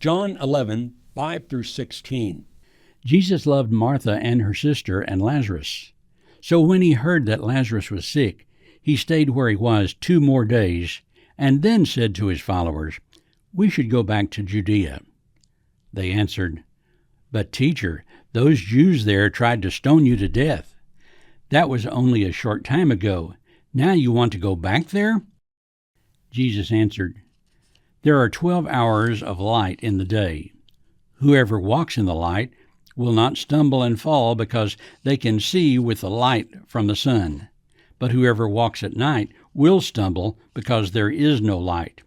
John 11:5 through 16. Jesus loved Martha and her sister and Lazarus. So when he heard that Lazarus was sick, he stayed where he was 2 more days, and then said to his followers, "We should go back to Judea." They answered, "But teacher, those Jews there tried to stone you to death. That was only a short time ago. Now you want to go back there?" Jesus answered, "There are 12 hours of light in the day. Whoever walks in the light will not stumble and fall because they can see with the light from the sun. But whoever walks at night will stumble because there is no light."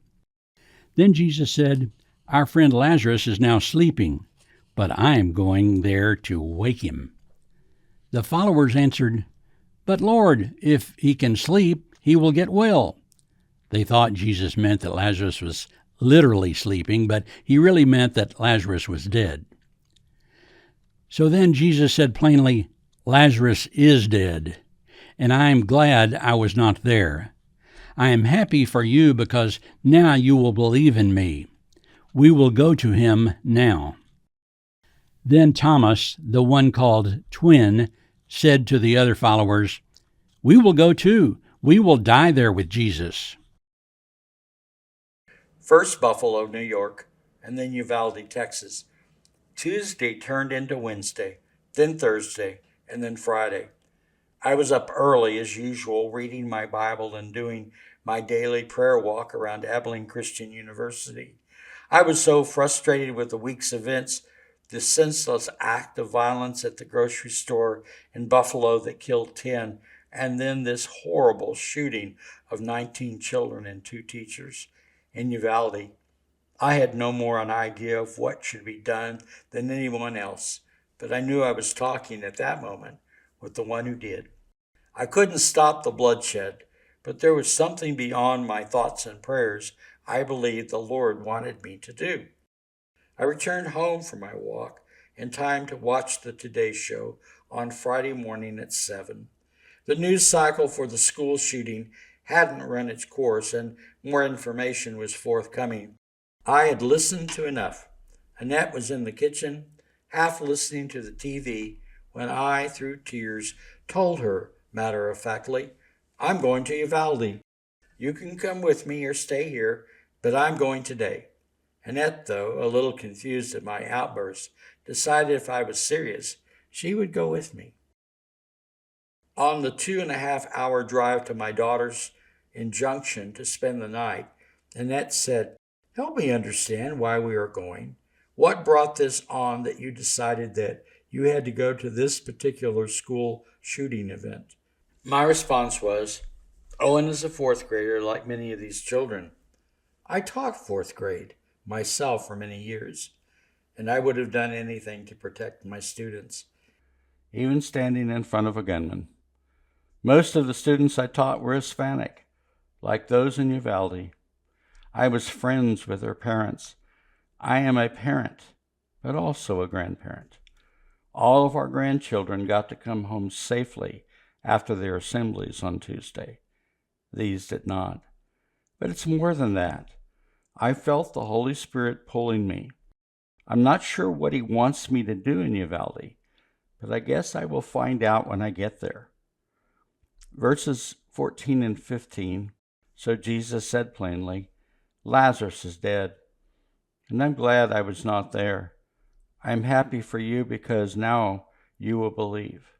Then Jesus said, "Our friend Lazarus is now sleeping, but I am going there to wake him." The followers answered, "But Lord, if he can sleep, he will get well." They thought Jesus meant that Lazarus was literally sleeping, but he really meant that Lazarus was dead. So then Jesus said plainly, "Lazarus is dead, and I am glad I was not there. I am happy for you because now you will believe in me. We will go to him now." Then Thomas, the one called Twin, said to the other followers, "We will go too. We will die there with Jesus." First Buffalo, New York, and then Uvalde, Texas. Tuesday turned into Wednesday, then Thursday, and then Friday. I was up early as usual, reading my Bible and doing my daily prayer walk around Abilene Christian University. I was so frustrated with the week's events, the senseless act of violence at the grocery store in Buffalo that killed 10, and then this horrible shooting of 19 children and 2 teachers in Uvalde. I had no more an idea of what should be done than anyone else, but I knew I was talking at that moment with the one who did. I couldn't stop the bloodshed, but there was something beyond my thoughts and prayers I believed the Lord wanted me to do. I returned home from my walk in time to watch the Today Show on Friday morning at 7. The news cycle for the school shooting hadn't run its course, and more information was forthcoming. I had listened to enough. Annette was in the kitchen, half listening to the TV, when I, through tears, told her, matter-of-factly, "I'm going to Uvalde. You can come with me or stay here, but I'm going today." Annette, though a little confused at my outburst, decided if I was serious, she would go with me. On the 2.5-hour drive to my daughter's in Junction to spend the night, Annette said, "Help me understand why we are going. What brought this on that you decided that you had to go to this particular school shooting event?" My response was, Owen is a 4th grader like many of these children. I taught 4th grade myself for many years, and I would have done anything to protect my students, even standing in front of a gunman. Most of the students I taught were Hispanic, like those in Uvalde. I was friends with their parents. I am a parent, but also a grandparent. All of our grandchildren got to come home safely after their assemblies on Tuesday. These did not. But it's more than that. I felt the Holy Spirit pulling me. I'm not sure what he wants me to do in Uvalde, but I guess I will find out when I get there. Verses 14 and 15, so Jesus said plainly, "Lazarus is dead, and I'm glad I was not there. I am happy for you because now you will believe."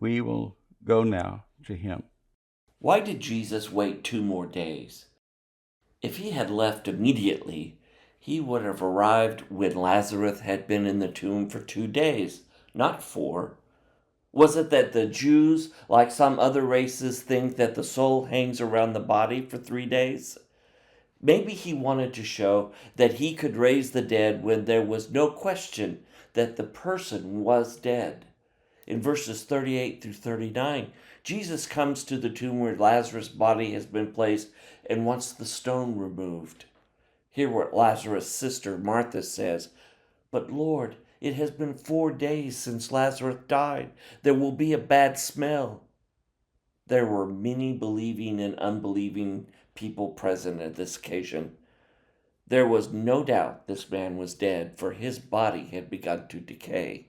We will go now to him. Why did Jesus wait 2 more days? If he had left immediately, he would have arrived when Lazarus had been in the tomb for 2 days, not 4. Was it that the Jews, like some other races, think that the soul hangs around the body for 3 days? Maybe he wanted to show that he could raise the dead when there was no question that the person was dead. In verses 38 through 39, Jesus comes to the tomb where Lazarus' body has been placed and wants the stone removed. Hear what Lazarus' sister Martha says, "But Lord, it has been 4 days since Lazarus died. There will be a bad smell." There were many believing and unbelieving people present at this occasion. There was no doubt this man was dead, for his body had begun to decay.